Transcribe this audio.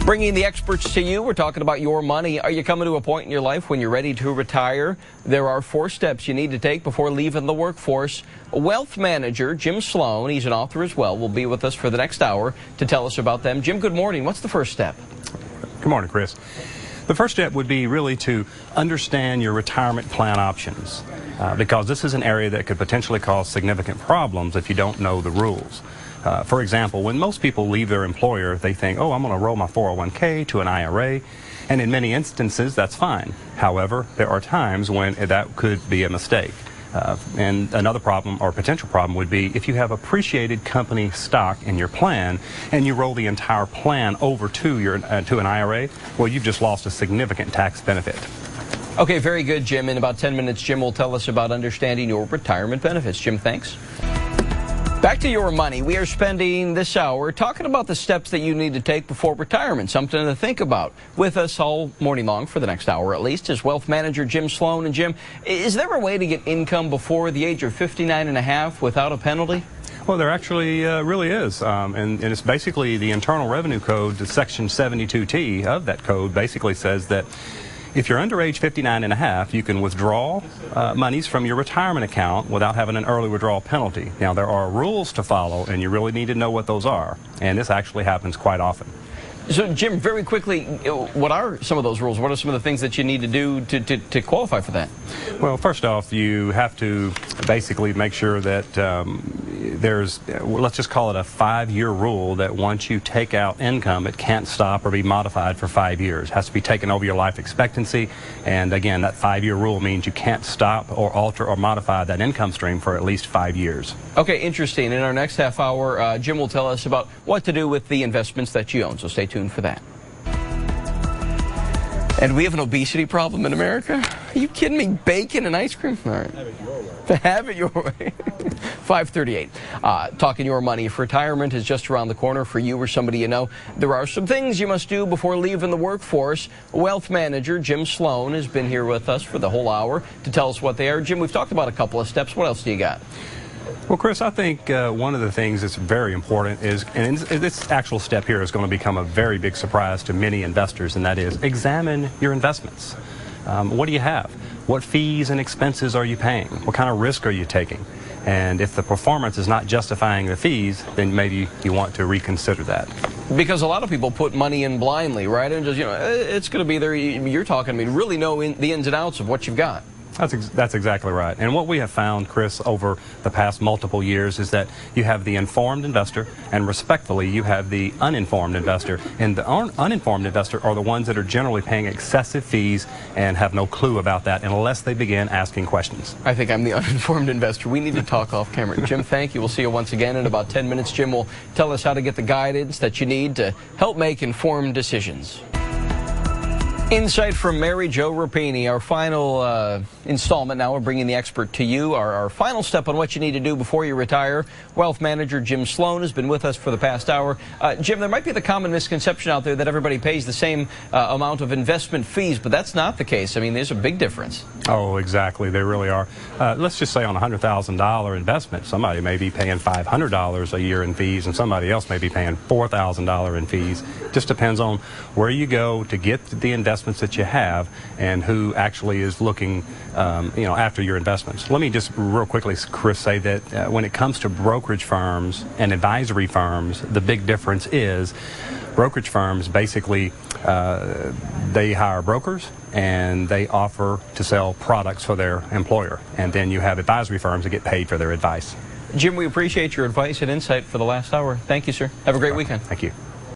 Bringing the experts to you, we're talking about your money. Are you coming to a point in your life when you're ready to retire? There are 4 steps you need to take before leaving the workforce. Wealth manager Jim Sloan, he's an author as well, will be with us for the next hour to tell us about them. Jim, good morning. What's the first step? Good morning, Chris. The first step would be really to understand your retirement plan options, because this is an area that could potentially cause significant problems if you don't know the rules. For example, when most people leave their employer, they think, oh, I'm going to roll my 401k to an IRA, and in many instances, that's fine. However, there are times when that could be a mistake. And another problem or potential problem would be if you have appreciated company stock in your plan and you roll the entire plan over to an IRA, well, you've just lost a significant tax benefit. Okay, very good, Jim. In about 10 minutes, Jim will tell us about understanding your retirement benefits. Jim, thanks. Back to your money. We are spending this hour talking about the steps that you need to take before retirement, something to think about. With us all morning long for the next hour at least is wealth manager Jim Sloan. And Jim, is there a way to get income before the age of 59 and a half without a penalty? Well, there actually really is, and it's basically the Internal Revenue Code, Section 72T of that code basically says that if you're under age 59 and a half, you can withdraw monies from your retirement account without having an early withdrawal penalty. Now, there are rules to follow, and you really need to know what those are, and this actually happens quite often. So, Jim, very quickly, what are some of those rules? What are some of the things that you need to do to qualify for that? Well, first off, you have to basically make sure that there's, let's just call it a 5-year rule that once you take out income, it can't stop or be modified for 5 years. It has to be taken over your life expectancy. And again, that 5-year rule means you can't stop or alter or modify that income stream for at least 5 years. Okay, interesting. In our next half hour, Jim will tell us about what to do with the investments that you own. So stay tuned for that. And we have an obesity problem in America? Are you kidding me? Bacon and ice cream? All right. Have it your way. Have it your way. 5:38. Talking your money. If retirement is just around the corner for you or somebody you know, there are some things you must do before leaving the workforce. Wealth manager Jim Sloan has been here with us for the whole hour to tell us what they are. Jim, we've talked about a couple of steps. What else do you got? Well, Chris, I think one of the things that's very important is, and this actual step here is going to become a very big surprise to many investors, and that is examine your investments. What do you have? What fees and expenses are you paying? What kind of risk are you taking? And if the performance is not justifying the fees, then maybe you want to reconsider that. Because a lot of people put money in blindly, right? And just, you know, it's going to be there. You're talking to me, really know the ins and outs of what you've got. That's exactly right. And what we have found, Chris, over the past multiple years is that you have the informed investor, and respectfully, you have the uninformed investor. And the uninformed investor are the ones that are generally paying excessive fees and have no clue about that unless they begin asking questions. I think I'm the uninformed investor. We need to talk off camera. Jim, thank you. We'll see you once again in about 10 minutes. Jim will tell us how to get the guidance that you need to help make informed decisions. Insight from Mary Jo Rapini, our final installment. Now we're bringing the expert to you. Our final step on what you need to do before you retire. Wealth manager Jim Sloan has been with us for the past hour. Jim, there might be the common misconception out there that everybody pays the same amount of investment fees, but that's not the case. I mean, there's a big difference. Oh, exactly. They really are. Let's just say on a $100,000 investment, somebody may be paying $500 a year in fees, and somebody else may be paying $4,000 in fees. Just depends on where you go to get the investments that you have and who actually is looking after your investments. Let me just real quickly, Chris, say that when it comes to brokerage firms and advisory firms, the big difference is brokerage firms basically they hire brokers and they offer to sell products for their employer, and then you have advisory firms that get paid for their advice. Jim, we appreciate your advice and insight for the last hour. Thank you, sir. Have a great weekend. Thank you.